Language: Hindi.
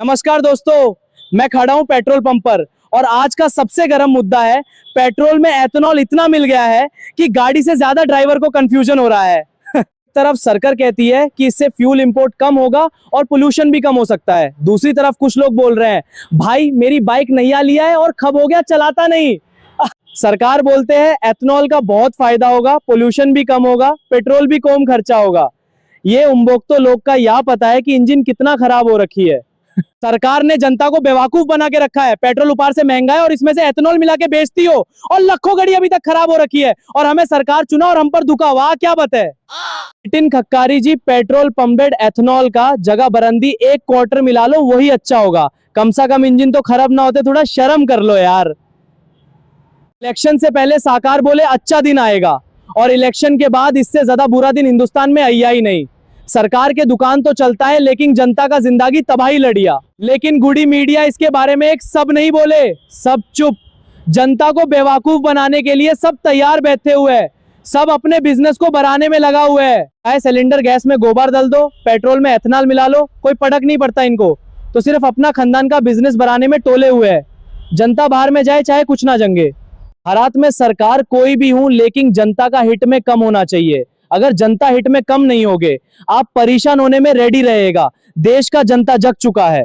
नमस्कार दोस्तों, मैं खड़ा हूं पेट्रोल पंप पर और आज का सबसे गर्म मुद्दा है। पेट्रोल में एथेनॉल इतना मिल गया है कि गाड़ी से ज्यादा ड्राइवर को कंफ्यूजन हो रहा है। तरफ सरकार कहती है कि इससे फ्यूल इंपोर्ट कम होगा और पोल्यूशन भी कम हो सकता है। दूसरी तरफ कुछ लोग बोल रहे हैं, भाई मेरी बाइक नया लिया है और खब हो गया, चलाता नहीं। सरकार बोलते हैं एथेनॉल का बहुत फायदा होगा, पोल्यूशन भी कम होगा, पेट्रोल भी कम खर्चा होगा। ये उम्बोक्तो लोग का यह पता है कि इंजन कितना खराब हो रखी है। सरकार ने जनता को बेवकूफ बना के रखा है। पेट्रोल ऊपर से महंगा है और इसमें से एथेनॉल मिला के बेचती हो और लाखों गाड़ी अभी तक खराब हो रखी है और हमें सरकार चुना और हम पर दुखा। वाह क्या बात है। नितिन खक्कारी जी, पेट्रोल पंपेड एथेनॉल का जगह बरंदी 1 क्वार्टर मिला लो, वही अच्छा होगा। कम से कम इंजन तो खराब ना होते, थोड़ा शर्म कर लो यार। इलेक्शन से पहले साकार बोले अच्छा दिन आएगा और इलेक्शन के बाद इससे ज्यादा बुरा दिन हिंदुस्तान में आया ही नहीं। सरकार के दुकान तो चलता है लेकिन जनता का जिंदगी तबाही लड़िया। लेकिन गुड़ी मीडिया इसके बारे में एक सब नहीं बोले, सब चुप। जनता को बेवकूफ बनाने के लिए सब तैयार बैठे हुए हैं, सब अपने बिजनेस को बढ़ाने में लगा हुआ है। चाहे सिलेंडर गैस में गोबर डाल दो, पेट्रोल में एथेनॉल मिला लो, कोई फर्क नहीं पड़ता इनको। तो सिर्फ अपना खानदान का बिजनेस बढ़ाने में टोले हुए है। जनता बाहर में जाए चाहे कुछ ना जंगे। भारत में सरकार कोई भी हूं लेकिन जनता का हिट में कम होना चाहिए। अगर जनता हिट में कम नहीं होगे, आप परेशान होने में रेडी रहेगा। देश का जनता जग चुका है।